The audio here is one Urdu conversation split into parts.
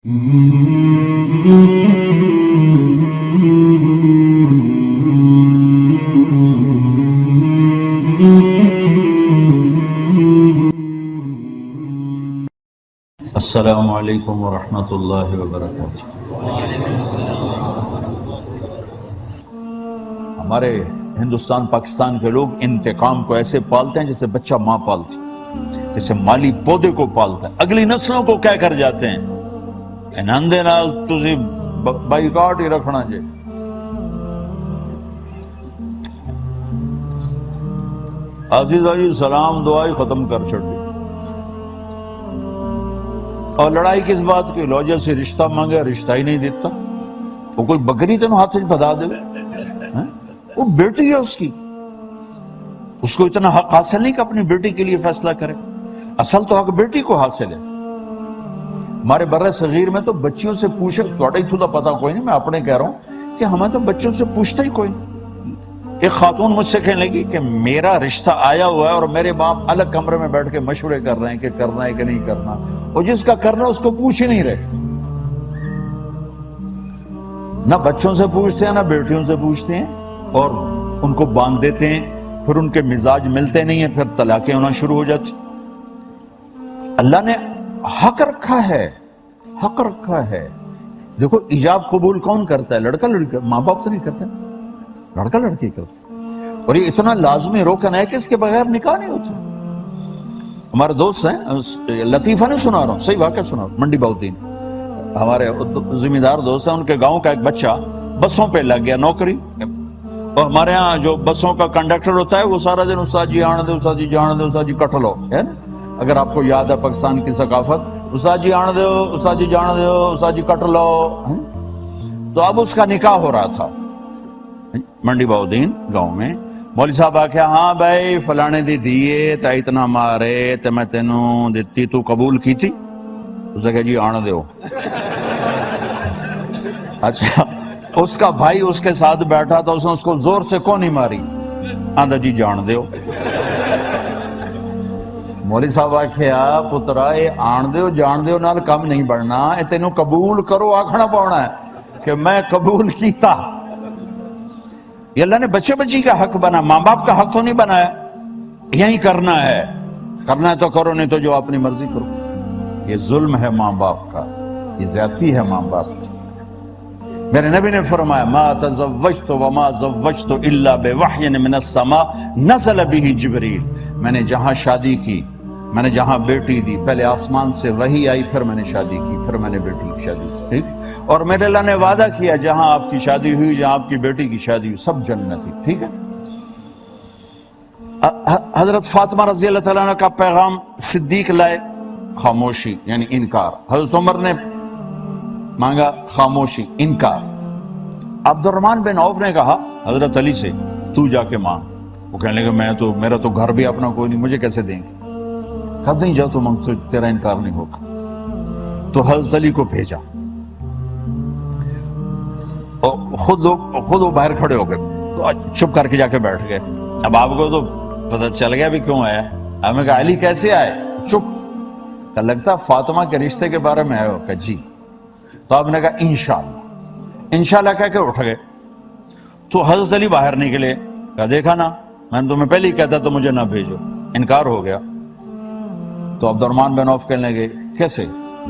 السلام علیکم ورحمۃ اللہ وبرکاتہ۔ ہمارے ہندوستان پاکستان کے لوگ انتقام کو ایسے پالتے ہیں جیسے بچہ ماں پالتی، جیسے مالی پودے کو پالتا ہے، اگلی نسلوں کو کہہ کر جاتے ہیں اندے نال تسی بائیکاٹ ہی رکھنا جے۔ عزیزہ جی سلام دعائی ختم کر چھڑ دی، اور لڑائی کس بات کی؟ لوجہ سے رشتہ مانگے، رشتہ ہی نہیں دیتا۔ وہ کوئی بکری تینوں ہاتھ بتا دے، وہ بیٹی ہے اس کی، اس کو اتنا حق حاصل نہیں کہ اپنی بیٹی کے لیے فیصلہ کرے۔ اصل تو حق بیٹی کو حاصل ہے۔ ہمارے بر صغیر میں تو بچیوں سے پوچھے، توڑا ہی تھوڑا پتا کوئی نہیں، میں اپنے کہہ رہا ہوں کہ ہمیں تو بچوں سے پوچھتا ہی کوئی نہیں۔ ایک خاتون مجھ سے کہنے لگی کہ میرا رشتہ آیا ہوا ہے اور میرے باپ الگ کمرے میں بیٹھ کے مشورے کر رہے ہیں کہ کرنا ہے کہ نہیں کرنا، اور جس کا کرنا اس کو پوچھ ہی نہیں رہے۔ نہ بچوں سے پوچھتے ہیں نہ بیٹیوں سے پوچھتے ہیں، اور ان کو باندھ دیتے ہیں، پھر ان کے مزاج ملتے نہیں ہیں، پھر طلاقیں ہونا شروع ہو جاتی۔ اللہ نے حق رکھا ہے، حق رکھا ہے۔ دیکھو ایجاب قبول کون کرتا ہے؟ لڑکا لڑکا، ماں باپ تو نہیں کرتے، لڑکا لڑکی کرتا، اور یہ اتنا لازمی روکن ہے کہ اس کے بغیر نکاح نہیں ہوتا۔ ہمارے دوست ہیں، لطیفہ نہیں سنا رہا ہوں، صحیح واقعہ سنا رہا ہوں، منڈی باؤدین ہمارے ذمہ دار دوست ہیں، ان کے گاؤں کا ایک بچہ بسوں پہ لگ گیا نوکری، اور ہمارے ہاں جو بسوں کا کنڈکٹر ہوتا ہے وہ سارا دن استاد جی آنے دے، استاد جی جان دے، استاد جی کٹ لو، ہے نا؟ اگر آپ کو یاد ہے پاکستان کی ثقافت، استاد جی آنے دو، استاد جی جان دو، استاد جی کٹ لو۔ تو اب اس کا نکاح ہو رہا تھا منڈی باؤدین گاؤں میں۔ مولوی صاحب آکھیا ہاں بھائی فلانے دی دیئے تا اتنا مارے تے میں تینوں دیتی، تو قبول کی تھی؟ اس نے کہا جی آنے دو۔ اچھا اس کا بھائی اس کے ساتھ بیٹھا تھا، اس نے اس کو زور سے کون نہیں ماری؟ آندھا جی جان دیو۔ مولوی صاحب آکھیا پترا اے آن دیو جان دیو نال کم نہیں بڑھنا، اے تینوں قبول کرو آکھنا پاؤنا ہے کہ میں قبول کیتا۔ یہ اللہ نے بچے بچی کا حق بنا، ماں باپ کا حق تو نہیں بنایا۔ یہی کرنا ہے تو کرو، نہیں تو جو اپنی مرضی کرو۔ یہ ظلم ہے ماں باپ کا، یہ زیادتی ہے ماں باپ کی۔ میرے نبی نے فرمایا ما تزوجت وما زوجت الا بوحی من السماء نزل به جبریل۔ میں نے جہاں شادی کی، میں نے جہاں بیٹی دی، پہلے آسمان سے وحی آئی، پھر میں نے شادی کی، پھر میں نے بیٹی کی شادی کی، ٹھیک؟ اور میرے اللہ نے وعدہ کیا جہاں آپ کی شادی ہوئی، جہاں آپ کی بیٹی کی شادی ہوئی، سب جنتی، ٹھیک ہے؟ حضرت فاطمہ رضی اللہ تعالیٰ عنہ کا پیغام صدیق لائے، خاموشی یعنی انکار۔ حضرت عمر نے مانگا، خاموشی، انکار۔ عبد الرحمن بن عوف نے کہا حضرت علی سے تو جا کے مانگ۔ وہ کہنے لگا میرا تو گھر بھی اپنا کوئی نہیں، مجھے کیسے دیں گے؟ کہا نہیں جاؤ تو مانگ، تو تیرا انکار نہیں ہوگا۔ تو حضرت علی کو بھیجا، اور خود وہ باہر کھڑے ہو گئے، تو چپ کر کے جا کے بیٹھ گئے۔ اب آپ کو تو پتہ چل گیا بھی کیوں آیا۔ اب میں کہا علی کیسے آئے؟ چپ۔ کہ لگتا فاطمہ کے رشتے کے بارے میں آئے ہو؟ کہ جی۔ تو آپ نے کہا انشاءاللہ، انشاءاللہ کہہ کے اٹھ گئے۔ تو حضرت علی باہر نکلے، کہا دیکھا نا میں نے تمہیں پہلے ہی کہتا تو مجھے نہ بھیجو، انکار ہو گیا۔ تو عبد الرحمن بن عوف کہنے لگے کیسے،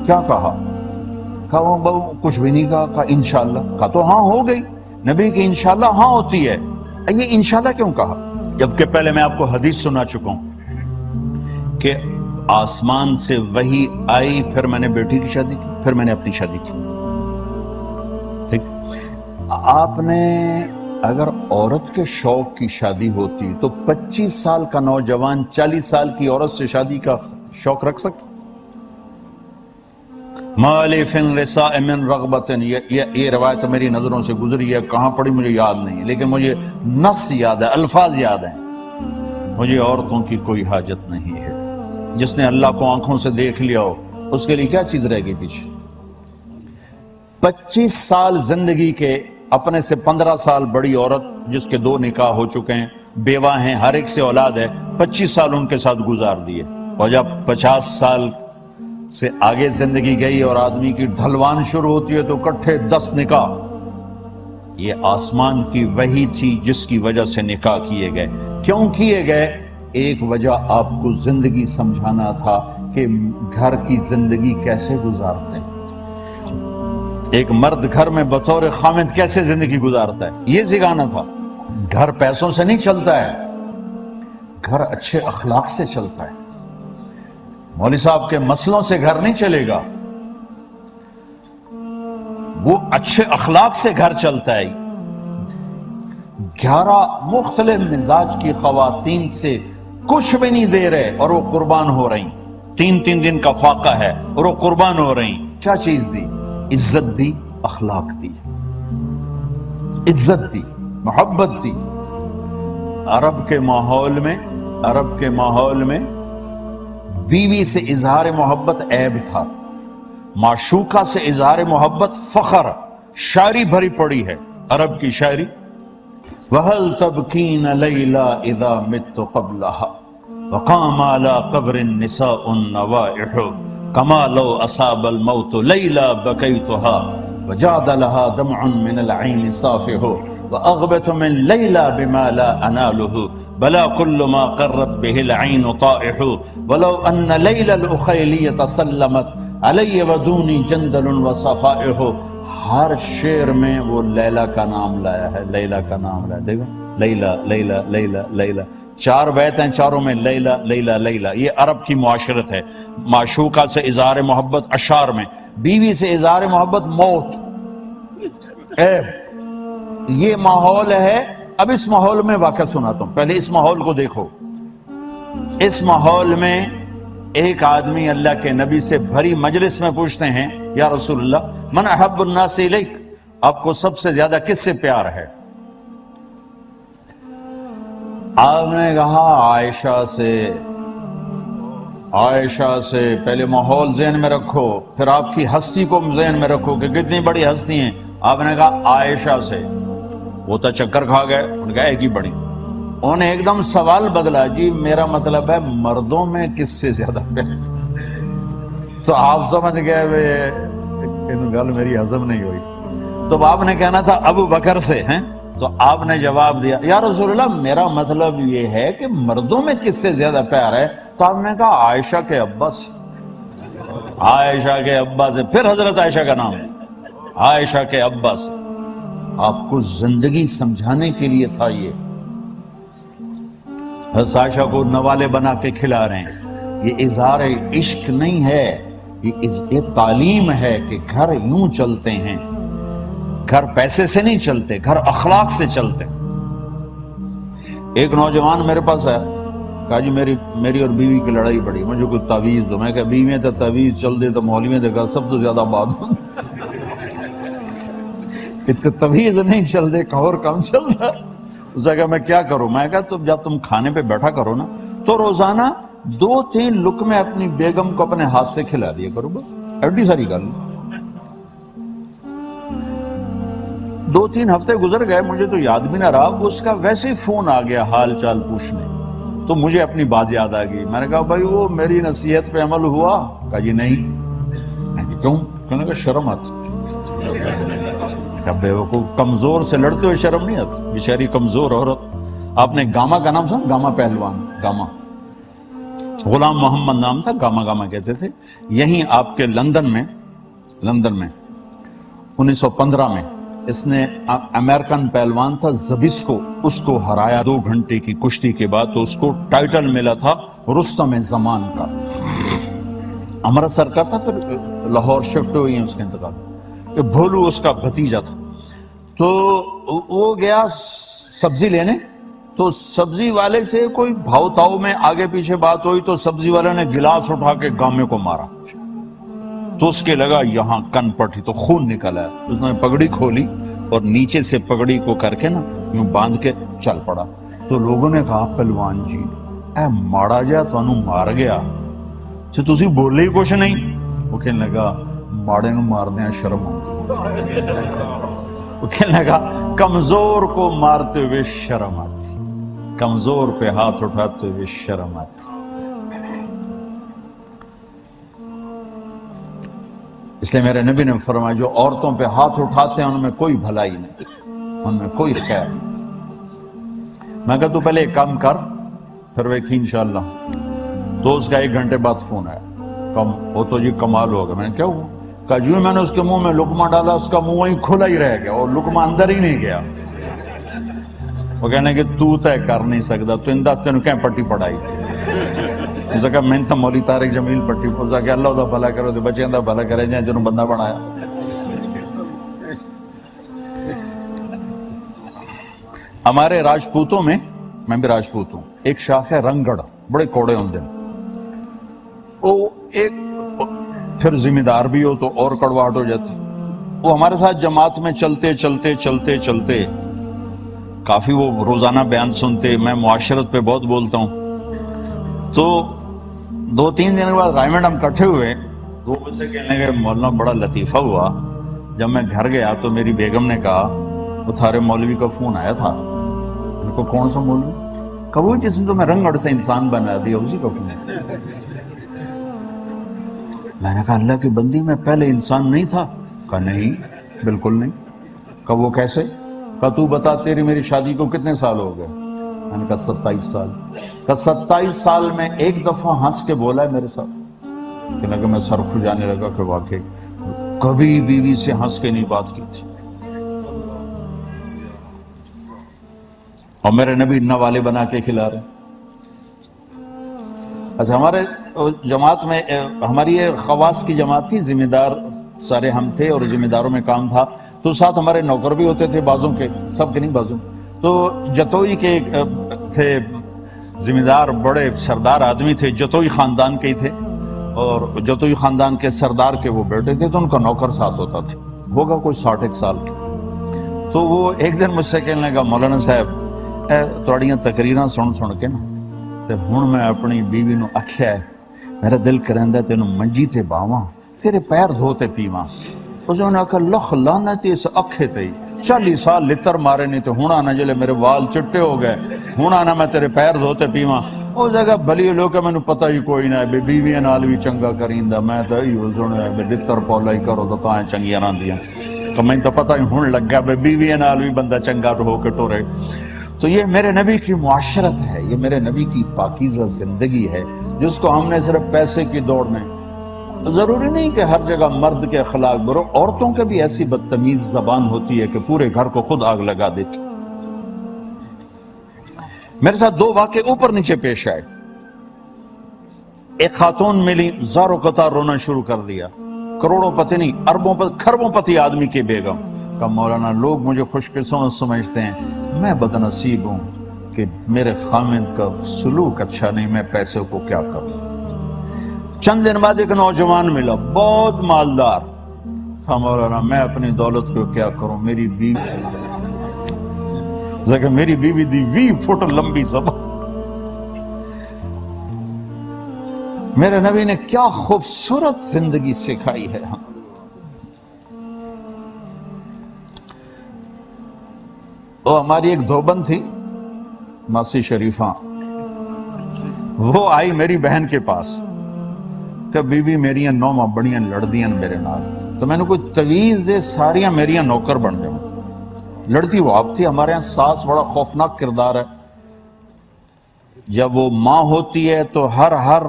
کیا کہا؟ کہا وہ کچھ بھی نہیں کہا۔ کہا انشاءاللہ۔ کہا تو ہاں ہو گئی، نبی کی انشاءاللہ ہاں ہوتی ہے، یہ انشاءاللہ کیوں کہا؟ جبکہ پہلے میں آپ کو حدیث سنا چکا ہوں کہ آسمان سے وحی آئی، پھر میں نے بیٹی کی شادی کی، پھر میں نے اپنی شادی کی، ٹھیک؟ آپ نے اگر عورت کے شوق کی شادی ہوتی تو 25 سال کا نوجوان 40 سال کی عورت سے شادی کا شوق رکھ سکتا؟ مالف رساء من رغبت، یہ روایت میری نظروں سے گزری ہے، کہاں پڑھی مجھے یاد نہیں ہے، لیکن مجھے نص یاد ہے، الفاظ یاد ہیں۔ مجھے عورتوں کی کوئی حاجت نہیں ہے، جس نے اللہ کو آنکھوں سے دیکھ لیا ہو اس کے لیے کیا چیز رہ گئی پیچھے؟ 25 سال زندگی کے، اپنے سے 15 سال بڑی عورت جس کے 2 نکاح ہو چکے ہیں، بیوہ ہیں، ہر ایک سے اولاد ہے، 25 سال ان کے ساتھ گزار دیے، اور جب 50 سال سے آگے زندگی گئی اور آدمی کی ڈھلوان شروع ہوتی ہے تو کٹھے 10 نکاح. یہ آسمان کی وحی تھی جس کی وجہ سے نکاح کیے گئے. کیوں کیے گئے؟ ایک وجہ آپ کو زندگی سمجھانا تھا کہ گھر کی زندگی کیسے گزارتے ہیں، ایک مرد گھر میں بطور خامد کیسے زندگی گزارتا ہے، یہ سکھانا تھا. گھر پیسوں سے نہیں چلتا ہے، گھر اچھے اخلاق سے چلتا ہے. مولوی صاحب کے مسئلوں سے گھر نہیں چلے گا، وہ اچھے اخلاق سے گھر چلتا ہے. 11 مختلف مزاج کی خواتین سے کچھ بھی نہیں دے رہے اور وہ قربان ہو رہی. 3 دن کا فاقہ ہے اور وہ قربان ہو رہی. کیا چیز دی؟ عزت دی، اخلاق دی، عزت دی، محبت دی. عرب کے ماحول میں بیوی سے اظہار محبت عیب تھا، معشوقہ سے اظہار محبت فخر. شاعری بھری پڑی ہے عرب کی شاعری. وَهَلْ تَبْكِينَ لَيْلَا إِذَا مِتُّ قَبْلَهَا وَقَامَ عَلَى قَبْرِ النِّسَاءُ النَّوَائِحُ كَمَا لَوْ أَصَابَ الْمَوْتُ لَيْلَا بَكَيْتُهَا وَجَادَ لَهَا دَمْعٌ مِّنَ الْعَيْنِ صَافِحُ وَأَغْبَتُ مِنْ لَيْلَا بِمَا لَا أَنَالُهُ بلا كل ما قرت به العين طائح ولو ان ليل الاخيليه سلمت علي ودوني جندل وصفائح. ہر شعر میں وہ لیلا کا نام لایا ہے، لیلا کا نام لایا. دیکھو لیلا لیلا لیلا لیلا، 4 بیت ہیں، چاروں میں لیلا لیلا لیلا. یہ عرب کی معاشرت ہے. معشوقہ سے اظہار محبت اشعار میں، بیوی سے اظہار محبت موت. یہ ماحول ہے. اب اس ماحول میں واقعہ سناتا ہوں، پہلے اس ماحول کو دیکھو. اس ماحول میں ایک آدمی اللہ کے نبی سے بھری مجلس میں پوچھتے ہیں، یا رسول اللہ من احب الناس الیک، آپ کو سب سے زیادہ کس سے پیار ہے؟ آپ نے کہا عائشہ سے. عائشہ سے. پہلے ماحول ذہن میں رکھو، پھر آپ کی ہستی کو ذہن میں رکھو کہ کتنی بڑی ہستی ہیں. آپ نے کہا عائشہ سے. وہ تو چکر کھا گئے، ان کا ایک ہی بڑی. انہوں نے ایک دم سوال بدلا، جی میرا مطلب ہے مردوں میں کس سے زیادہ پیار؟ تو آپ سمجھ گئے ان گل میری ہضم نہیں ہوئی. تو آپ نے کہنا تھا ابو بکر سے ہیں. تو آپ نے جواب دیا یا رسول اللہ میرا مطلب یہ ہے کہ مردوں میں کس سے زیادہ پیار ہے؟ تو آپ نے کہا عائشہ کے ابا سے. عائشہ کے ابا سے. پھر حضرت عائشہ کا نام، عائشہ کے ابا سے. آپ کو زندگی سمجھانے کے لیے تھا. یہ حضرت عائشہ کو نوالے بنا کے کھلا رہے ہیں. یہ اظہار عشق نہیں ہے، یہ تعلیم ہے کہ گھر یوں چلتے ہیں. گھر پیسے سے نہیں چلتے، گھر اخلاق سے چلتے. ایک نوجوان میرے پاس ہے، کہا جی میری اور بیوی کی لڑائی پڑی، مجھے کوئی تعویذ دو. میں کہا بیوی میں تو تعویذ چل دے تو مولوی میں دیکھا سب تو زیادہ بات ہوں. اتنے تعویذ نہیں چل دے، اور کم چل رہا. اس نے کہا میں کیا کروں؟ میں کہا تو جب تم کھانے پہ بیٹھا کرو نا تو روزانہ 2-3 لقمے اپنی بیگم کو اپنے ہاتھ سے کھلا دیا کرو، بس ایڈی ساری گل. 2-3 ہفتے گزر گئے، مجھے تو یاد بھی نہ رہا. اس کا ویسے ہی فون آ گیا حال چال پوچھنے، تو مجھے اپنی بات یاد آ گئی. میں نے کہا بھائی وہ میری نصیحت پہ عمل ہوا؟ کہا جی نہیں. کیوں؟ کہنے کا شرم آتی. بے وقوف، کمزور سے لڑتے ہوئے شرم نہیں آتی. بیچاری کمزور عورت. آپ نے گاما کا نام سنا؟ گاما پہلوان. گاما غلام محمد نام تھا، گاما کہتے تھے. یہیں آپ کے لندن میں 1915 میں اس نے امریکن پہلوان تھا زبیسکو، اس کو ہرایا 2 گھنٹے کی کشتی کے بعد. تو اس کو ٹائٹل ملا تھا رستم زمان کا. امرتسر کا تھا، پھر لاہور شفٹ ہوئی ہیں اس کے انتقال. بھولو اس کا بھتیجا تھا. تو وہ گیا سبزی لینے، تو سبزی والے سے کوئی بھاؤ تاؤ میں آگے پیچھے بات ہوئی، تو سبزی والے نے گلاس اٹھا کے گامے کو مارا. تو اس کے لگا یہاں کن پٹی، تو خون نکلا. اس نے پگڑی کھولی اور نیچے سے پگڑی کو کر کے نا یوں باندھ کے چل پڑا. تو لوگوں نے کہا پہلوان جی اے ماڑا جا تانوں مار گیا تو تسی بولے ہی کچھ نہیں. وہ کہنے لگا ماڑے نو ماردے ہیں شرم آتی. وہ کہنے لگا کمزور کو مارتے ہوئے شرم آتی، کمزور پہ ہاتھ اٹھاتے ہوئے شرم آتی. اس لیے میرے نبی نے فرمایا جو عورتوں پہ ہاتھ اٹھاتے ہیں ان میں کوئی بھلائی نہیں، ان میں کوئی خیر نہیں۔ میں کہا تو پہلے ایک کام کر پھر ویکھی انشاءاللہ۔ تو اس کا 1 گھنٹے بعد فون آیا، وہ تو جی کمال ہوگا۔ میں نے کیا ہوا؟ کہا جی میں نے اس کے منہ میں لقمہ ڈالا، اس کا منہ وہیں کھلا ہی رہ گیا اور لقمہ اندر ہی نہیں گیا۔ وہ کہنے کہ تو طے کر نہیں سکتا، تو ان دستے نے کہیں پٹی پڑھائی؟ اس نے کہا میں تو مولی طارق جمیل پٹی، اس نے کہا اللہ دا بھلا کرو تو بچیاں دا بھلا کرے جائیں جنہوں بندہ بنایا۔ ہمارے راجپوتوں میں بھی راجپوت ہوں، ایک شاخ ہے رنگڑ، بڑے کوڑے ہوندے وہ ایک پھر ذمہ دار بھی ہو تو اور کڑواہٹ ہو جاتی۔ وہ ہمارے ساتھ جماعت میں چلتے کافی وہ روزانہ بیان سنتے، میں معاشرت پہ بہت بولتا ہوں۔ تو 2-3 دن کے بعد رائمنڈ ہم کٹھے ہوئے تو وہ مجھ سے کہنے کہ مولانا بڑا لطیفہ ہوا، جب میں گھر گیا تو میری بیگم نے کہا وہ تھارے مولوی کا فون آیا تھا۔ ان کو کون سا مولوی؟ کہا وہ جس نے تو میں رنگڑ سے انسان بنا دیا، اسی کا فون ہے۔ میں نے کہا اللہ کی بندی میں پہلے انسان نہیں تھا؟ کہا نہیں بالکل نہیں۔ کہا وہ کیسے؟ کہا تو بتا تیری میری شادی کو کتنے سال ہو گئے؟ میں نے کہا 27 سال۔ کہا 27 سال میں ایک دفعہ ہنس کے بولا ہے میرے ساتھ؟ کہ میں سر کھجانے لگا کہ واقعی کبھی بیوی سے ہنس کے نہیں بات کی تھی۔ اور میرے نبی نوالے بنا کے کھلا رہے۔ اچھا ہمارے جماعت میں ہماری یہ خواص کی جماعت تھی، ذمہ دار سارے ہم تھے اور ذمہ داروں میں کام تھا، تو ساتھ ہمارے نوکر بھی ہوتے تھے، بازوں کے، سب کے نہیں بازوں۔ تو جتوئی کے تھے ذمہ دار، بڑے سردار آدمی تھے، جتوئی خاندان کے ہی تھے، اور جتوئی خاندان کے سردار کے وہ بیٹے تھے، تو ان کا نوکر ساتھ ہوتا تھا، ہوگا کوئی 60 سال کا۔ تو وہ ایک دن مجھ سے کہنے لگا مولانا صاحب تھوڑیاں تقریراں سن کے نا تے ہن میں اپنی بیوی نو آکھیا ہے میرا دل کریندا تینوں منجی تے باواں، تیرے پیر دھوتے پیواں۔ اس نے کہا لکھ لعنت اس اکھے تے 40 سال لتر مارے نہیں تو ہن آنا جلے میرے وال چٹے ہو گئے، ہن آنا میں تیرے پیر دھوتے پیواں۔ اس جگہ بھلی لوگ مینوں پتہ ہی کوئی نہ ہے، بیویاں نال بھی چنگا کریندا، میں تو ایو سنیا لتر پولا ہی کرو تو تاں چنگیاں رہندیاں۔ کہ میں تو پتہ ہی ہن لگا بیویاں نال بھی بندہ چنگا ہو کے ٹورے۔ تو یہ میرے نبی کی معاشرت ہے، یہ میرے نبی کی پاکیزہ زندگی ہے، جس کو ہم نے صرف پیسے کی دوڑ میں، ضروری نہیں کہ ہر جگہ مرد کے اخلاق برو، عورتوں کے بھی ایسی بدتمیز زبان ہوتی ہے کہ پورے گھر کو خود آگ لگا دیتی۔ میرے ساتھ 2 واقعے اوپر نیچے پیش آئے۔ ایک خاتون ملی، زاروں قطار رونا شروع کر دیا، کروڑوں پتی نہیں اربوں کھربوں پتی آدمی کی بیگم۔ کہا مولانا لوگ مجھے خوش قسمت سمجھتے ہیں، میں بدنصیب ہوں کہ میرے خامند کا سلوک اچھا نہیں، میں پیسے کو کیا کروں۔ چند دن بعد ایک نوجوان ملا، بہت مالدار۔ کہا مولانا میں اپنی دولت کو کیا کروں، میری بیوی دی 20 فٹ لمبی زبان۔ میرے نبی نے کیا خوبصورت زندگی سکھائی ہے ہم۔ وہ ہماری ایک دھوبن تھی ماسی شریفہ، وہ آئی میری بہن کے پاس کہ بی بی میریاں نوماں بڑیاں لڑدیاں میرے نال، تو میں نے کوئی تویز دے ساریاں میریاں نوکر بن جاؤں۔ لڑتی وہ آپ تھی، ہمارے یہاں ساس بڑا خوفناک کردار ہے، جب وہ ماں ہوتی ہے تو ہر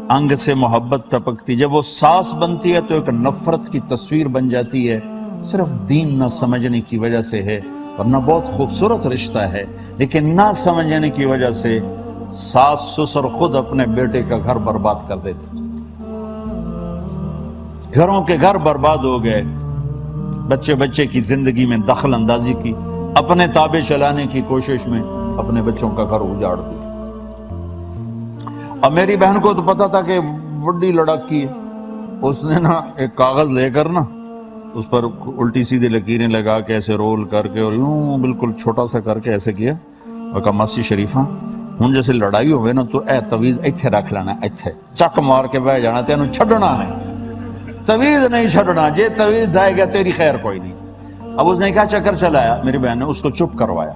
انگ سے محبت ٹپکتی، جب وہ ساس بنتی ہے تو ایک نفرت کی تصویر بن جاتی ہے، صرف دین نہ سمجھنے کی وجہ سے ہے، ورنہ بہت خوبصورت رشتہ ہے، لیکن نہ سمجھنے کی وجہ سے ساس سسر خود اپنے بیٹے کا گھر برباد کر دیتے، گھروں کے گھر برباد ہو گئے، بچے کی زندگی میں دخل اندازی کی، اپنے تابع چلانے کی کوشش میں اپنے بچوں کا گھر اجاڑ دیا۔ اب میری بہن کو تو پتا تھا کہ بڑی لڑکی ہے، اس نے نا ایک کاغذ لے کر نا اس پر الٹی سیدھی لکیریں لگا کے ایسے رول کر کے اور یوں بالکل چھوٹا سا کر کے ایسے کیا اور کہا ماسی شریفہ ہوں جیسے لڑائی ہوئے نا تو اے تویز ایتھے رکھ لینا، ایتھے چک مار کے بہ جانا، تینوں چھڈنا نہیں، تویز نہیں چھڈنا، جے تویز دائے گا تیری خیر کوئی نہیں۔ اب اس نے کیا چکر چلایا، میری بہن نے اس کو چپ کروایا۔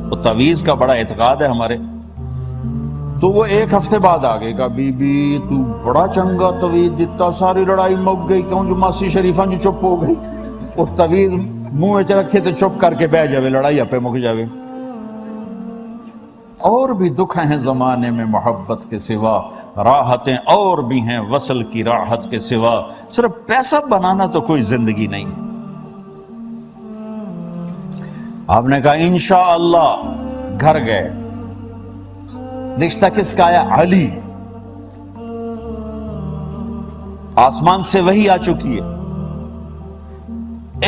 وہ تویز کا بڑا اعتقاد ہے ہمارے، تو وہ ایک ہفتے بعد آ گئے کہا بی بی تو بڑا چنگا تویز دیتا، ساری لڑائی مک گئی، کیوں جو ماسی شریفہ جو چپ ہو گئی، وہ تویز منہ چ رکھے تو چپ کر کے بہ جاوے، لڑائی اپے مک جاوے۔ اور بھی دکھ ہیں زمانے میں محبت کے سوا، راحتیں اور بھی ہیں وصل کی راحت کے سوا، صرف پیسہ بنانا تو کوئی زندگی نہیں۔ آپ نے کہا انشاءاللہ، گھر گئے، رشتہ کس کا آیا؟ علی۔ آسمان سے وحی آ چکی ہے،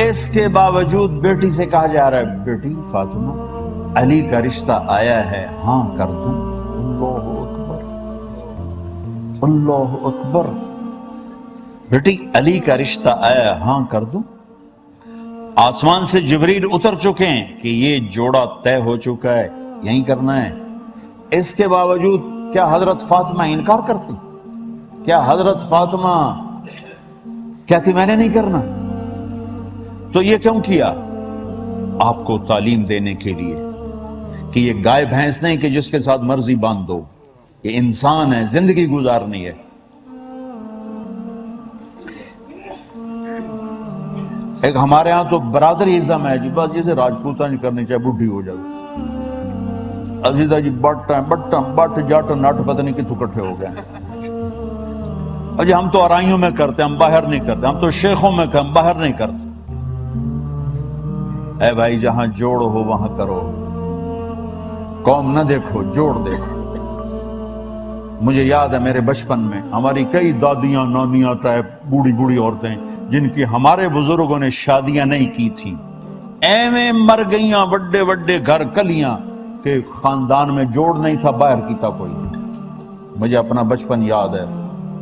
اس کے باوجود بیٹی سے کہا جا رہا ہے بیٹی فاطمہ علی کا رشتہ آیا ہے، ہاں کر دوں؟ اللہ اکبر، اللہ اکبر، بیٹی علی کا رشتہ آیا ہے، ہاں کر دوں؟ آسمان سے جبریل اتر چکے ہیں کہ یہ جوڑا طے ہو چکا ہے، یہیں کرنا ہے۔ اس کے باوجود کیا حضرت فاطمہ انکار کرتی؟ کیا حضرت فاطمہ کہتی میں نے نہیں کرنا؟ تو یہ کیوں کیا؟ آپ کو تعلیم دینے کے لیے کہ یہ گائے بھینس نہیں کہ جس کے ساتھ مرضی باندھ دو، یہ انسان ہے، زندگی گزارنی ہے۔ ایک ہمارے ہاں تو برادری ازم ہے جی، بس جسے راجپوتہ نہیں کرنی چاہے بڈھی ہو جائے، عزیزہ جی بٹ جٹ نٹ پتہ نہیں کتوں کٹھے ہو گئے۔ جی ہم تو آرائیوں میں کرتے، ہم باہر نہیں کرتے، ہم تو شیخوں میں کرتے، ہم باہر نہیں کرتے۔ اے بھائی جہاں جوڑ ہو وہاں کرو، قوم نہ دیکھو، جوڑ دیکھو۔ مجھے یاد ہے میرے بچپن میں ہماری کئی دادیاں نانیاں ٹائپ بوڑھی بوڑھی عورتیں جن کی ہمارے بزرگوں نے شادیاں نہیں کی تھیں، ایویں مر گئیاں، بڑے بڑے گھر کلیاں کہ خاندان میں جوڑ نہیں تھا، باہر کی تھا کوئی۔ مجھے اپنا بچپن یاد ہے،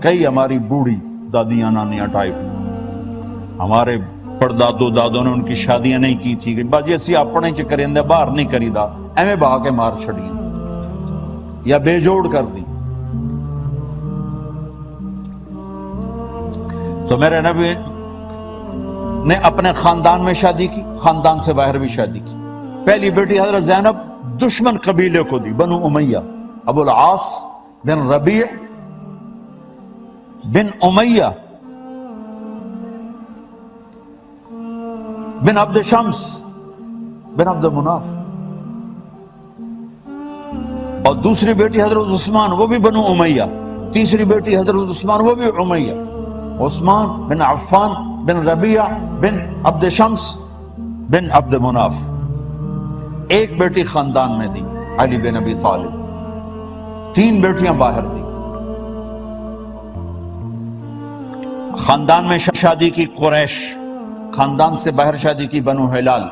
کئی ہماری بوڑھی دادیاں نانیاں ٹائپ ہمارے پردادو دادوں نے ان کی شادیاں نہیں کی تھی کہ بس اسی اپنے چ کریں باہر نہیں کری دا، ایویں بہا کے مار چھڑیاں یا بے جوڑ کر دی۔ تو میرے نبی نے اپنے خاندان میں شادی کی، خاندان سے باہر بھی شادی کی۔ پہلی بیٹی حضرت زینب دشمن قبیلے کو دی، بنو امیہ، ابو العاص بن ربیع بن امیہ بن عبد شمس بن عبد مناف۔ اور دوسری بیٹی حضرت عثمان، وہ بھی بنو امیہ۔ تیسری بیٹی حضرت عثمان، وہ بھی امیہ، عثمان بن عفان بن ربیعہ بن عبد شمس بن عبد مناف۔ ایک بیٹی خاندان میں دی، علی بن ابی طالب۔ 3 بیٹیاں باہر دی۔ خاندان میں شادی کی قریش، خاندان سے باہر شادی کی بنو ہلال،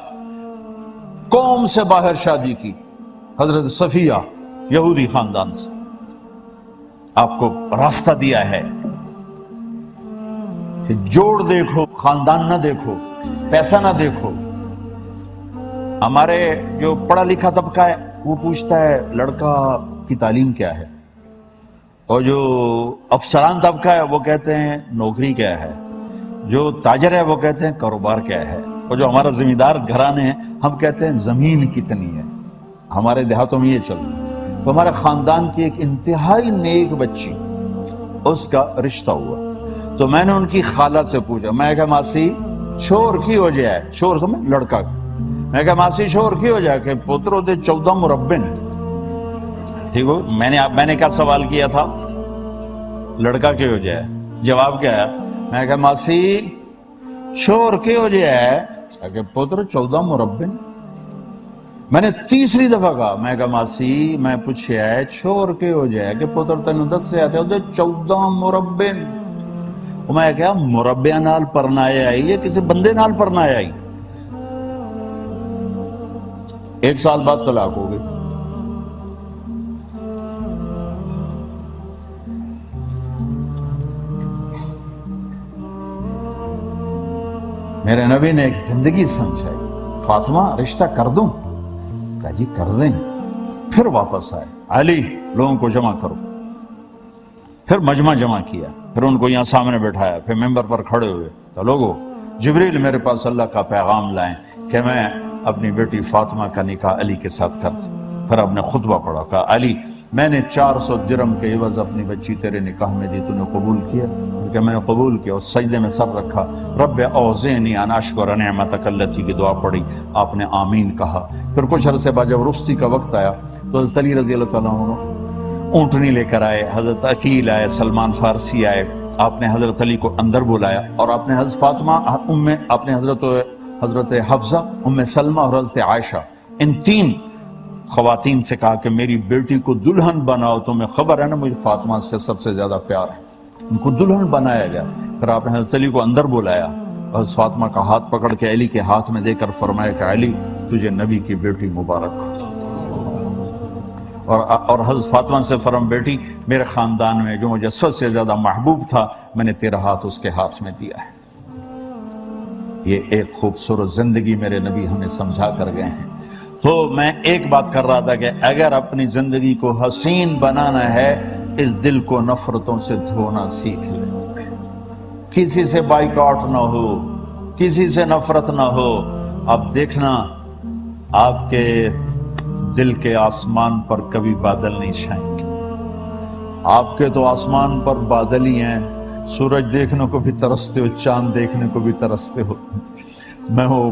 قوم سے باہر شادی کی حضرت صفیہ، یہودی خاندان سے۔ آپ کو راستہ دیا ہے کہ جوڑ دیکھو، خاندان نہ دیکھو، پیسہ نہ دیکھو۔ ہمارے جو پڑھا لکھا طبقہ ہے وہ پوچھتا ہے لڑکا کی تعلیم کیا ہے، اور جو افسران طبقہ ہے وہ کہتے ہیں نوکری کیا ہے، جو تاجر ہے وہ کہتے ہیں کاروبار کیا ہے، اور جو ہمارا زمیندار گھرانے ہیں ہم کہتے ہیں زمین کتنی ہے۔ ہمارے دیہاتوں میں یہ چلتا ہے۔ تو ہمارے خاندان کی ایک انتہائی نیک بچی، اس کا رشتہ ہوا، تو میں نے ان کی خالہ سے پوچھا، میں کہا ماسی شور کی ہو جائے، شور سمجھ لڑکا، میں کہا ماسی شور کی ہو جائے کہ پترو دے 14 مربن، ٹھیک ہو؟ میں نے کیا سوال کیا تھا؟ لڑکا کی ہو جائے، جواب کیا ہے؟ میں کہا ماسی شور کی ہو جائے کہ پتر 14 مربن۔ میں نے تیسری دفعہ کہا، میں کہا ماسی میں پوچھیا ہے شور کے ہو جائے کہ پتر تینوں 10 سے آتے ہوتے 14 مربن۔ میں کہا مربع نال پرنایا آئی یا کسی بندے نال پرنایا آئی؟ 1 سال بعد طلاق ہو گئی۔ میرے نبی نے ایک زندگی سمجھائی، فاطمہ رشتہ کر دوں؟ کہا جی کر دیں۔ پھر واپس آئے، علی لوگوں کو جمع کرو، پھر مجمع جمع کیا، پھر ان کو یہاں سامنے بٹھایا، پھر ممبر پر کھڑے ہوئے، تو لوگو جبریل میرے پاس اللہ کا پیغام لائیں کہ میں اپنی بیٹی فاطمہ کا نکاح علی کے ساتھ کر دوں۔ پھر آپ نے خطبہ پڑھا، کہا علی میں نے 400 درہم کے عوض اپنی بچی تیرے نکاح میں دی، تو نے قبول کیا؟ کہ میں نے قبول کیا، اور سجدے میں سر رکھا، رب اوزعنی ان اشکر نعمتک التی کی دعا پڑھی، آپ نے آمین کہا۔ پھر کچھ عرصے بعد جب رخصتی کا وقت آیا تو حضرت علی رضی اللہ تعالیٰ عنہ اونٹنی لے کر آئے، حضرت عقیل آئے، سلمان فارسی آئے، آپ نے حضرت علی کو اندر بلایا، اور آپ نے حضرت فاطمہ آپ نے حضرت حفصہ، ام سلمہ اور حضرت عائشہ، ان 3 خواتین سے کہا کہ میری بیٹی کو دلہن بناؤ، تمہیں خبر ہے نا مجھے فاطمہ سے سب سے زیادہ پیار ہے، ان کو دلہن بنایا گیا۔ پھر آپ نے حضرت علی کو اندر بلایا، اور حضرت فاطمہ کا ہاتھ پکڑ کے علی کے ہاتھ میں دے کر فرمایا کہ علی تجھے نبی کی بیٹی مبارک ہو، اور حضرت فاطمہ سے فرم بیٹی میرے خاندان میں جو مجھے سب سے زیادہ محبوب تھا، میں نے تیرا ہاتھ اس کے ہاتھ میں دیا ہے۔ یہ ایک خوبصورت زندگی میرے نبی ہمیں سمجھا کر گئے ہیں۔ تو میں ایک بات کر رہا تھا کہ اگر اپنی زندگی کو حسین بنانا ہے، اس دل کو نفرتوں سے دھونا سیکھ لیں، کسی سے بائیکاٹ نہ ہو، کسی سے نفرت نہ ہو۔ اب دیکھنا آپ کے دل کے آسمان پر کبھی بادل نہیں چھائیں گے، آپ کے تو آسمان پر بادل ہی ہیں، سورج دیکھنے کو بھی ترستے ہو، چاند دیکھنے کو بھی ترستے ہو۔ میں وہ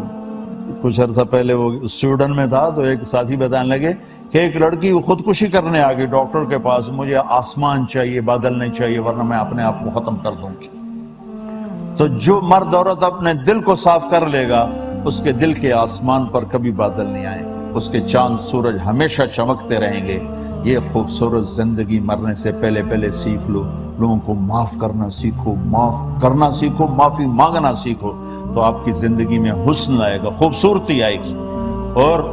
کچھ عرصہ پہلے وہ سویڈن میں تھا، تو ایک ساتھی بتانے لگے کہ ایک لڑکی خودکشی کرنے آ گئی ڈاکٹر کے پاس، مجھے آسمان چاہیے، بادل نہیں چاہیے، ورنہ میں اپنے آپ کو ختم کر دوں گی۔ تو جو مرد عورت اپنے دل کو صاف کر لے گا، اس کے دل کے آسمان پر کبھی بادل نہیں آئیں، اس کے چاند سورج ہمیشہ چمکتے رہیں گے۔ یہ خوبصورت زندگی مرنے سے پہلے سیکھ لو، لوگوں کو معاف کرنا سیکھو، معاف کرنا سیکھو، معافی مانگنا سیکھو، تو آپ کی زندگی میں حسن آئے گا، خوبصورتی آئے گی، اور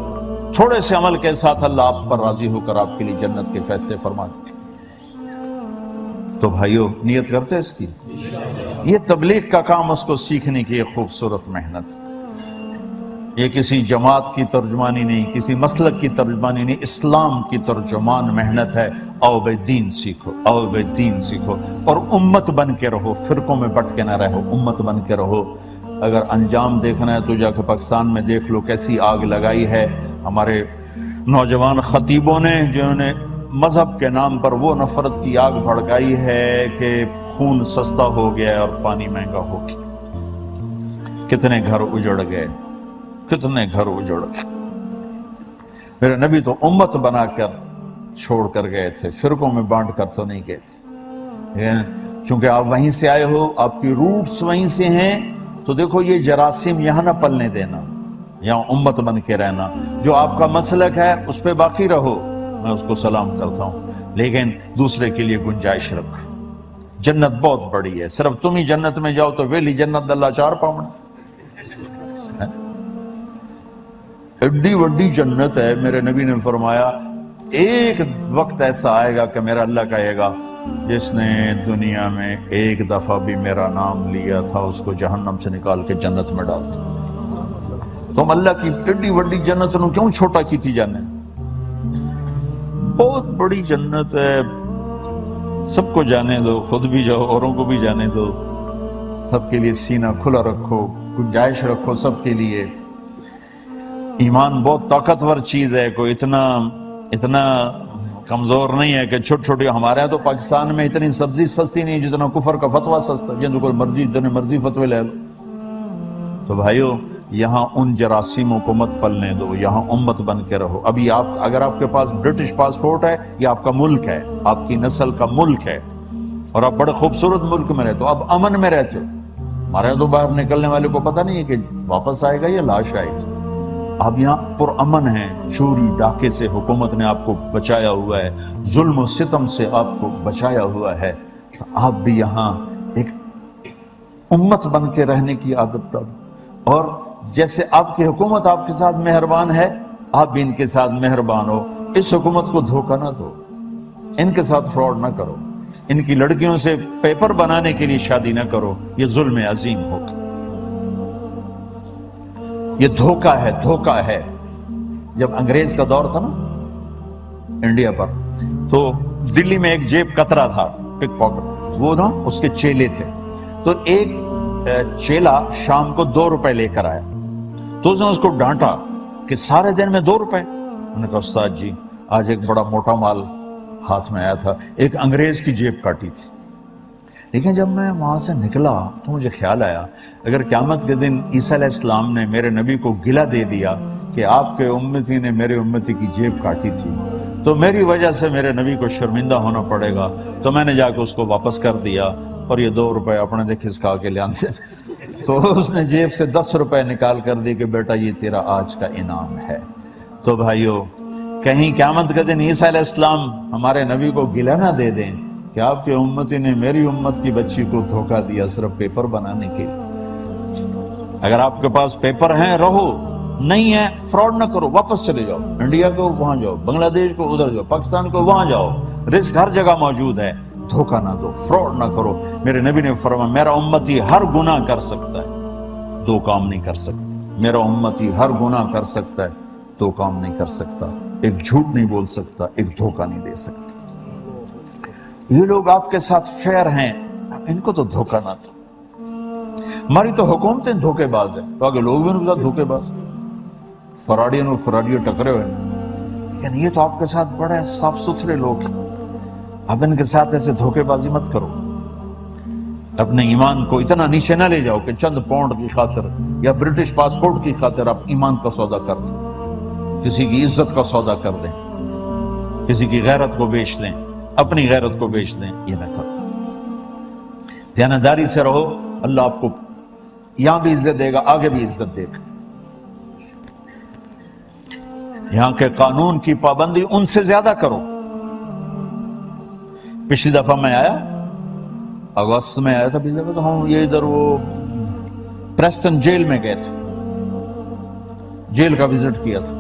تھوڑے سے عمل کے ساتھ اللہ آپ پر راضی ہو کر آپ کے لیے جنت کے فیصلے فرما دے۔ تو بھائیو نیت کرتے اس کی، یہ تبلیغ کا کام، اس کو سیکھنے کی ایک خوبصورت محنت، یہ کسی جماعت کی ترجمانی نہیں، کسی مسلک کی ترجمانی نہیں، اسلام کی ترجمان محنت ہے۔ آؤ بھائی دین سیکھو، آؤ بھائی دین سیکھو، اور امت بن کے رہو، فرقوں میں بٹ کے نہ رہو، امت بن کے رہو۔ اگر انجام دیکھنا ہے تو جا کے پاکستان میں دیکھ لو کیسی آگ لگائی ہے ہمارے نوجوان خطیبوں نے، جنہوں نے مذہب کے نام پر وہ نفرت کی آگ بھڑکائی ہے کہ خون سستا ہو گیا اور پانی مہنگا ہو گیا۔ کتنے گھر اجڑ گئے، کتنے گھر اجڑ گئے۔ میرے نبی تو امت بنا کر چھوڑ کر گئے تھے، فرقوں میں بانٹ کر تو نہیں گئے تھے۔ چونکہ آپ وہیں سے آئے ہو، آپ کی روٹس وہیں سے ہیں، تو دیکھو یہ جراثیم یہاں نہ پلنے دینا، یہاں امت بن کے رہنا۔ جو آپ کا مسلک ہے اس پہ باقی رہو، میں اس کو سلام کرتا ہوں، لیکن دوسرے کے لیے گنجائش رکھو۔ جنت بہت بڑی ہے، صرف تم ہی جنت میں جاؤ تو ویلی جنت اللہ 4 پاؤں، ایڈی وڈی جنت ہے۔ میرے نبی نے فرمایا ایک وقت ایسا آئے گا کہ میرا اللہ کہے گا جس نے دنیا میں ایک دفعہ بھی میرا نام لیا تھا اس کو جہنم سے نکال کے جنت میں ڈال دو۔ تم اللہ کی ایڈی وڈی جنت نو کیوں چھوٹا کی تھی جانے؟ بہت بڑی جنت ہے، سب کو جانے دو، خود بھی جاؤ، اوروں کو بھی جانے دو، سب کے لیے سینہ کھلا رکھو، گنجائش رکھو سب کے لیے۔ ایمان بہت طاقتور چیز ہے، کوئی اتنا کمزور نہیں ہے کہ چھوٹی چھوٹی، ہمارے یہاں تو پاکستان میں اتنی سبزی سستی نہیں جتنا کفر کا فتویٰ سستا، جن کو مرضی جتنے مرضی فتوے لے لو۔ تو بھائیو یہاں ان جراثیموں کو مت پلنے دو، یہاں امت بن کے رہو۔ ابھی اگر آپ کے پاس برٹش پاسپورٹ ہے، یہ آپ کا ملک ہے، آپ کی نسل کا ملک ہے، اور آپ بڑے خوبصورت ملک میں رہتے ہو، آپ امن میں رہتے ہو۔ ہمارے یہاں تو باہر نکلنے والے کو پتہ نہیں ہے کہ واپس آئے گا یا لاش آئے گی۔ آپ یہاں پرامن ہیں، چوری ڈاکے سے حکومت نے آپ کو بچایا ہوا ہے، ظلم و ستم سے آپ کو بچایا ہوا ہے، تو آپ بھی یہاں ایک امت بن کے رہنے کی عادت ڈالو، اور جیسے آپ کی حکومت آپ کے ساتھ مہربان ہے، آپ بھی ان کے ساتھ مہربان ہو۔ اس حکومت کو دھوکہ نہ دو، ان کے ساتھ فراڈ نہ کرو، ان کی لڑکیوں سے پیپر بنانے کے لیے شادی نہ کرو، یہ ظلم عظیم ہوگا، یہ دھوکہ ہے، دھوکہ ہے۔ جب انگریز کا دور تھا نا انڈیا پر، تو دلی میں ایک جیب کترا تھا، پک پاکٹ، وہ نا اس کے چیلے تھے، تو ایک چیلا شام کو 2 روپے لے کر آیا، تو اس نے اس کو ڈانٹا کہ سارے دن میں 2 روپے۔ انہوں نے کہا استاد جی آج ایک بڑا موٹا مال ہاتھ میں آیا تھا، ایک انگریز کی جیب کاٹی تھی۔ لیکن جب میں وہاں سے نکلا تو مجھے خیال آیا اگر قیامت کے دن عیسیٰ علیہ السلام نے میرے نبی کو گلہ دے دیا کہ آپ کے امتی نے میرے امتی کی جیب کاٹی تھی تو میری وجہ سے میرے نبی کو شرمندہ ہونا پڑے گا، تو میں نے جا کے اس کو واپس کر دیا اور یہ 2 روپے اپنے دے کھسکا کے لے آتے تو اس نے جیب سے 10 روپے نکال کر دی کہ بیٹا یہ تیرا آج کا انعام ہے۔ تو بھائیو، کہیں قیامت کے دن عیسیٰ علیہ السلام ہمارے نبی کو گلہ نہ دے دیں کہ آپ کے امتی نے میری امت کی بچی کو دھوکہ دیا صرف پیپر بنانے کے لیے۔ اگر آپ کے پاس پیپر ہیں رہو، نہیں ہے فراڈ نہ کرو، واپس چلے جاؤ، انڈیا کو وہاں جاؤ، بنگلہ دیش کو ادھر جاؤ، پاکستان کو وہاں جاؤ، رزق ہر جگہ موجود ہے، دھوکہ نہ دو، فراڈ نہ کرو۔ میرے نبی نے فرمایا میرا امتی ہر گناہ کر سکتا ہے، 2 کام نہیں کر سکتا۔ میرا امتی ہر گناہ کر سکتا ہے، 2 کام نہیں کر سکتا، ایک جھوٹ نہیں بول سکتا، ایک دھوکہ نہیں دے سکتا۔ یہ لوگ آپ کے ساتھ فیئر ہیں، ان کو تو دھوکہ نہ دو۔ ہماری تو حکومتیں دھوکے باز ہیں، تو آگے لوگ بھی ان کے ساتھ دھوکے باز، فراڈیوں ٹکرے ہوئے ہیں، لیکن یہ تو آپ کے ساتھ بڑے صاف ستھرے لوگ ہیں۔ اب ان کے ساتھ ایسے دھوکے بازی مت کرو، اپنے ایمان کو اتنا نیچے نہ لے جاؤ کہ چند پاؤنڈ کی خاطر یا برٹش پاسپورٹ کی خاطر آپ ایمان کا سودا کر دیں، کسی کی عزت کا سودا کر دیں، کسی کی غیرت کو بیچ دیں، اپنی غیرت کو بیچ دیں، یہ نہ کرو۔ دیانتداری سے رہو، اللہ آپ کو یہاں بھی عزت دے گا، آگے بھی عزت دے گا۔ یہاں کے قانون کی پابندی ان سے زیادہ کرو۔ پچھلی دفعہ میں آیا، اگست میں آیا تھا پچھلی دفعہ، تو ہم یہ ادھر وہ پریسٹن جیل میں گئے تھے، جیل کا وزٹ کیا تھا،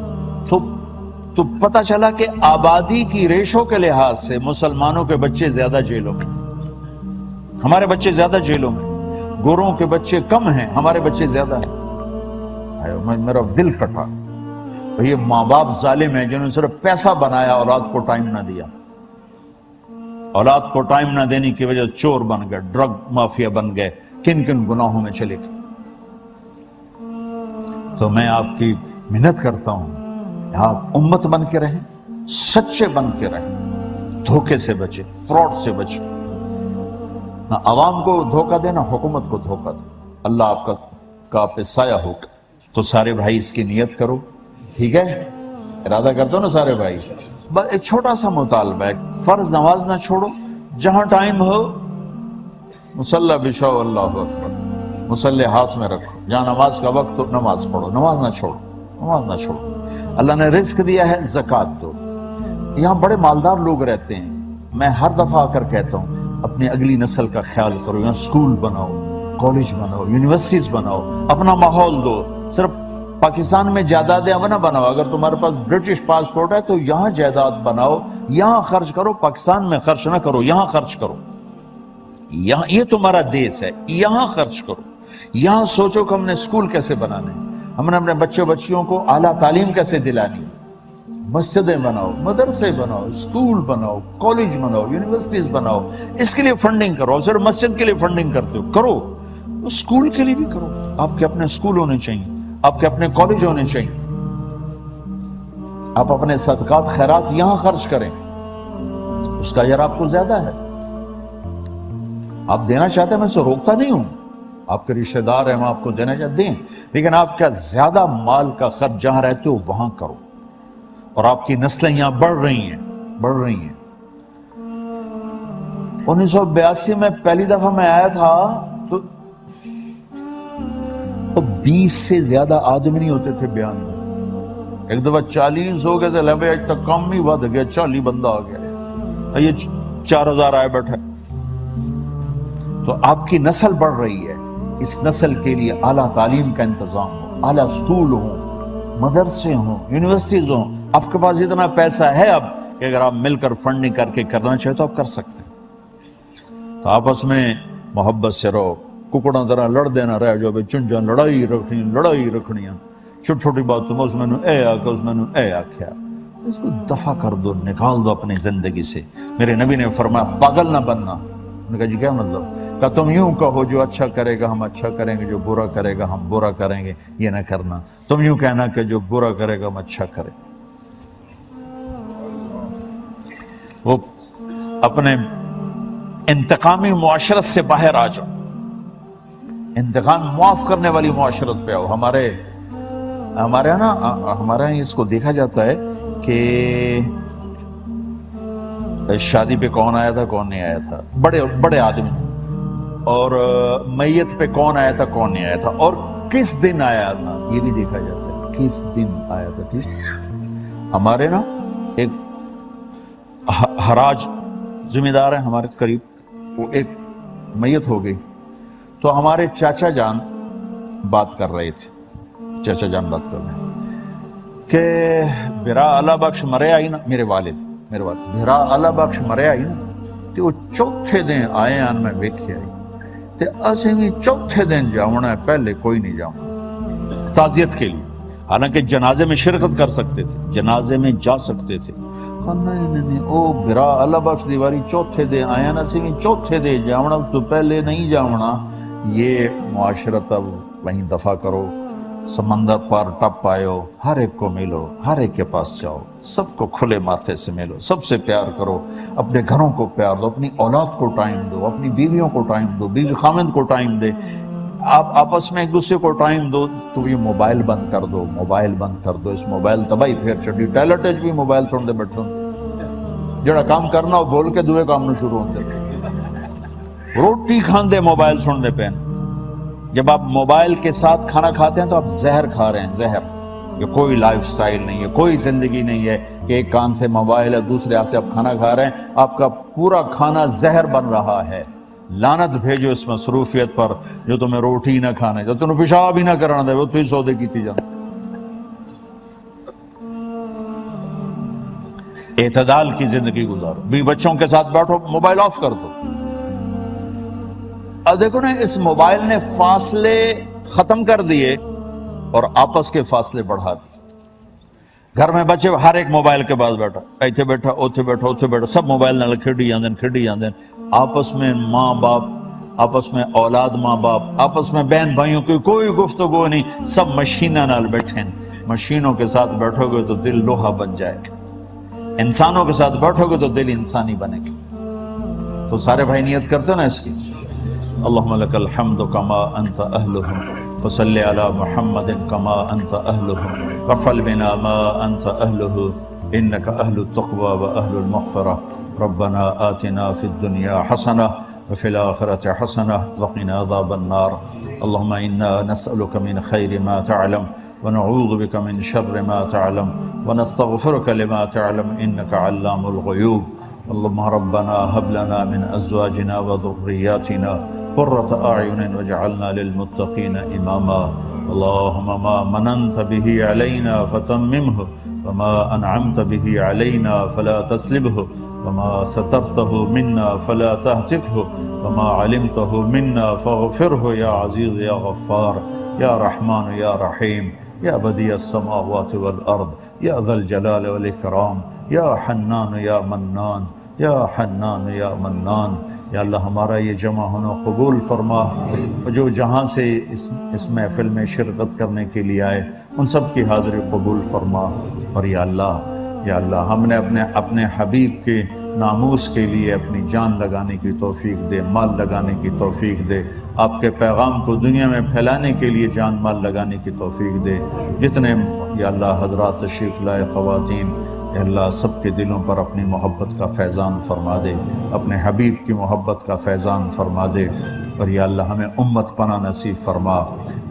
تو پتہ چلا کہ آبادی کی ریشو کے لحاظ سے مسلمانوں کے بچے زیادہ جیلوں میں، ہمارے بچے زیادہ جیلوں میں، گوروں کے بچے کم ہیں، ہمارے بچے زیادہ ہیں۔ میرا دل کٹا، یہ ماں باپ ظالم ہیں جنہوں نے صرف پیسہ بنایا، اولاد کو ٹائم نہ دیا، اولاد کو ٹائم نہ دینے کی وجہ چور بن گئے، ڈرگ مافیا بن گئے، کن کن گناہوں میں چلے گئے۔ تو میں آپ کی محنت کرتا ہوں، آپ امت بن کے رہیں، سچے بن کے رہیں، دھوکے سے بچے، فراڈ سے بچے، نہ عوام کو دھوکہ دے نہ حکومت کو دھوکہ دے۔ اللہ آپ کا آپ پہ سایہ ہوگا۔ تو سارے بھائی اس کی نیت کرو، ٹھیک ہے؟ ارادہ کر دو نا سارے بھائی۔ بس ایک چھوٹا سا مطالبہ ہے، فرض نماز نہ چھوڑو، جہاں ٹائم ہو مصلی بچھاؤ، اللہ اکبر، مصلی ہاتھ میں رکھو، جہاں نماز کا وقت ہو نماز پڑھو، نماز نہ چھوڑو، نماز نہ چھوڑو۔ اللہ نے رزق دیا ہے، زکوٰۃ دو۔ یہاں بڑے مالدار لوگ رہتے ہیں، میں ہر دفعہ آ کر کہتا ہوں اپنی اگلی نسل کا خیال کرو، یہاں سکول بناؤ، کالج بناؤ، یونیورسٹیز بناؤ، اپنا ماحول دو۔ صرف پاکستان میں جائیدادیں نہ بناؤ، اگر تمہارے پاس برٹش پاسپورٹ ہے تو یہاں جائیداد بناؤ، یہاں خرچ کرو، پاکستان میں خرچ نہ کرو، یہاں خرچ کرو، یہاں یہ تمہارا دیس ہے، یہاں خرچ کرو۔ یہاں سوچو کہ ہم نے سکول کیسے بنانے، ہم نے اپنے بچوں کو اعلیٰ تعلیم کیسے دلانی، مسجدیں بناؤ، مدرسے بناؤ، سکول بناؤ، کالج بناؤ، یونیورسٹیز بناؤ۔ اس کے لیے فنڈنگ کرو، صرف مسجد کے لیے فنڈنگ کرتے ہو کرو، سکول کے لیے بھی کرو۔ آپ کے اپنے سکول ہونے چاہیے، آپ کے اپنے کالج ہونے چاہیے، آپ اپنے صدقات خیرات یہاں خرچ کریں، اس کا اجر آپ کو زیادہ ہے۔ آپ دینا چاہتے ہیں، میں اسے روکتا نہیں ہوں، آپ کے رشتہ دار ہیں، ہم آپ کو دینا چاہتے ہیں، لیکن آپ کا زیادہ مال کا خرچ جہاں رہتے ہو وہاں کرو، اور آپ کی نسلیں یہاں بڑھ رہی ہیں۔ 1982 میں پہلی دفعہ میں آیا تھا تو 20 سے زیادہ آدمی نہیں ہوتے تھے بیان میں، ایک دفعہ 40 ہو گئے تھے، لبے آج تک کم ہی ود گیا، 40 بندہ آ گیا، یہ 4000 آئے بیٹھے۔ تو آپ کی نسل بڑھ رہی ہے، اس نسل کے لیے اعلیٰ تعلیم کا انتظام ہو، اعلیٰ سکول ہوں، مدرسے ہوں، یونیورسٹیز ہوں۔ آپ کے پاس اتنا پیسہ ہے اب کہ اگر آپ مل کر فنڈنگ کر کے کرنا چاہے تو آپ کر سکتے ہیں۔ تو آپس میں محبت سے رہو، ککڑاں طرح لڑ دینا رہ جو بھائی چن جان لڑائی رکھنی چھوٹی چھوٹی بات میں اس میں اے آکھا اس میں اے آکھیا، اس کو دفع کر دو، نکال دو اپنی زندگی سے۔ میرے نبی نے فرمایا پاگل نہ بننا۔ انہوں نے کہا جی کیا مطلب؟ کہ تم یوں کہو جو اچھا کرے گا ہم اچھا کریں گے، جو برا کرے گا ہم برا کریں گے، یہ نہ کرنا۔ تم یوں کہنا کہ جو برا کرے گا ہم اچھا کریں۔ وہ اپنے انتقامی معاشرت سے باہر آ جاؤ، انتقام معاف کرنے والی معاشرت پہ آؤ۔ ہمارے یہاں اس کو دیکھا جاتا ہے کہ شادی پہ کون آیا تھا کون نہیں آیا تھا، بڑے آدمی، اور میت پہ کون آیا تھا کون نہیں آیا تھا، اور کس دن آیا تھا یہ بھی دیکھا جاتا ہے، کس دن آیا تھا۔ ٹھیک، ہمارے نا ایک حراج ذمہ دار ہیں ہمارے قریب، وہ ایک میت ہو گئی تو ہمارے چاچا جان بات کر رہے تھے، چاچا جان بات کر رہے ہیں کہ برا اللہ بخش مرے آئی نا، میرے والد برا اللہ بخش مرے آئی نا تے وہ چوتھے دن آئے آن میں ویکھے آئی تے اسیں بھی چوتھے دن جاؤنا ہے، پہلے کوئی نہیں جاؤنا تعزیت کے لیے، حالانکہ جنازے میں شرکت کر سکتے تھے، جنازے میں جا سکتے تھے۔ نہیں او برا اللہ بخش دیواری چوتھے دے آیا نا سی چوتھے دے جاونا، تو پہلے نہیں جاونا۔ یہ معاشرت اب وہیں دفع کرو، سمندر پر ٹپ آئے، ہر ایک کو ملو، ہر ایک کے پاس جاؤ، سب کو کھلے ماتھے سے ملو، سب سے پیار کرو، اپنے گھروں کو پیار دو، اپنی اولاد کو ٹائم دو، اپنی بیویوں کو ٹائم دو، بیوی خامند کو ٹائم دے، آپ آپس میں ایک دوسرے کو ٹائم دو۔ تو یہ موبائل بند کر دو، موبائل بند کر دو، اس موبائل تباہی پھر چڑھی ٹائلٹ بھی موبائل سن دے بیٹھو، جڑا کام کرنا ہو بول کے دوئے کام نو شروع ہوندے، روٹی کھان دے موبائل سن دے پین۔ جب آپ موبائل کے ساتھ کھانا کھاتے ہیں تو آپ زہر کھا رہے ہیں، زہر۔ یہ کوئی لائف سٹائل نہیں ہے، کوئی زندگی نہیں ہے کہ ایک کان سے موبائل ہے دوسرے ہاتھ سے آپ کھانا کھا رہے ہیں، آپ کا پورا کھانا زہر بن رہا ہے۔ لعنت بھیجو اس مصروفیت پر جو تمہیں روٹی نہ کھانے، جو تمہیں پیشاب ہی نہ کرنا دے، وہ تو ہی سودے کی تھی جانا۔ اعتدال کی زندگی گزارو، بھی بچوں کے ساتھ بیٹھو موبائل آف کر دو۔ اب دیکھو نا، اس موبائل نے فاصلے ختم کر دیے اور آپس کے فاصلے بڑھا دیے۔ گھر میں بچے ہر ایک موبائل کے پاس بیٹھا، ایتھے بیٹھا اوتھے بیٹھا اوتھے بیٹھا، سب موبائل نال کھیڈی جاندے، آپس میں ماں باپ، آپس میں اولاد ماں باپ، آپس میں بہن بھائیوں کی کوئی گفتگو نہیں، سب مشینہ نال بیٹھے ہیں۔ مشینوں کے ساتھ بیٹھو گے تو دل لوہا بن جائے گا، انسانوں کے ساتھ بیٹھو گے تو دل انسانی بنے گا۔ تو سارے بھائی نیت کرتے نا اس کی، اللہم لک الحمد کما انت اہلہ فصل علی محمد کما انت اہلہ وفعل بنا ما انت اہلہ انک اہل التقوی و اہل المغفرہ ربنا آتنا فی الدنیا حسنہ وفی الآخرۃ حسنہ وقنا عذاب النار اللہم انا نسألک من خیر ما تعلم ونعوذ بک من شر ما تعلم ونستغفرک لما تعلم انک علام الغیوب اللہم ربنا هب لنا من ازواجنا وذریاتنا قرۃ اعین واجعلنا للمتقین اماما اللہم ما مننت به علینا فتممه وما انعمت به علینا فلا تسلبه وما سترته منا فلا تهتكه وما علمته منا فاغفره یا عزیز یا غفار یا رحمان یا رحیم یا بدیع السماوات والارض یا ذا الجلال والاکرام یا حنان یا منان یا حنان یا منان۔ یا اللہ ہمارا یہ جمع ہونا قبول فرما، جو جہاں سے اس محفل میں شرکت کرنے کے لیے آئے ان سب کی حاضری قبول فرما۔ اور یا اللہ ہم نے اپنے حبیب کے ناموس کے لیے اپنی جان لگانے کی توفیق دے، مال لگانے کی توفیق دے، آپ کے پیغام کو دنیا میں پھیلانے کے لیے جان مال لگانے کی توفیق دے۔ جتنے یا اللہ حضرات تشریف لائے خواتین، یا اللہ سب کے دلوں پر اپنی محبت کا فیضان فرما دے، اپنے حبیب کی محبت کا فیضان فرما دے۔ اور یا اللہ ہمیں امت پناہ نصیب فرما،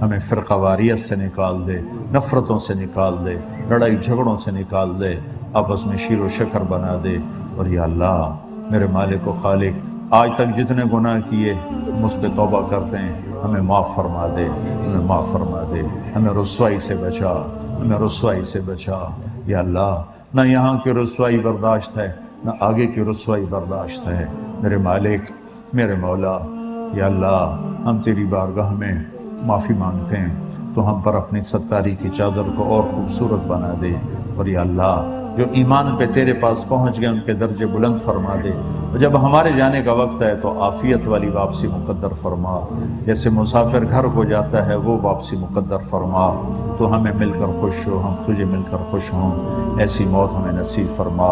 ہمیں فرقہ واریت سے نکال دے، نفرتوں سے نکال دے، لڑائی جھگڑوں سے نکال دے، آپس میں شیر و شکر بنا دے۔ اور یا اللہ میرے مالک و خالق، آج تک جتنے گناہ کیے ہم اس پہ توبہ کرتے ہیں، ہمیں معاف فرما دے، ہمیں معاف فرما دے، ہمیں رسوائی سے بچا، ہمیں رسوائی سے بچا۔ یا اللہ نہ یہاں کی رسوائی برداشت ہے، نہ آگے کی رسوائی برداشت ہے۔ میرے مالک، میرے مولا، یا اللہ ہم تیری بارگاہ میں معافی مانگتے ہیں، تو ہم پر اپنی ستاری کی چادر کو اور خوبصورت بنا دے۔ اور یا اللہ جو ایمان پہ تیرے پاس پہنچ گئے ان کے درجے بلند فرما دے، اور جب ہمارے جانے کا وقت ہے تو عافیت والی واپسی مقدر فرما، جیسے مسافر گھر کو جاتا ہے وہ واپسی مقدر فرما۔ تو ہمیں مل کر خوش ہو، ہم تجھے مل کر خوش ہوں، ایسی موت ہمیں نصیب فرما۔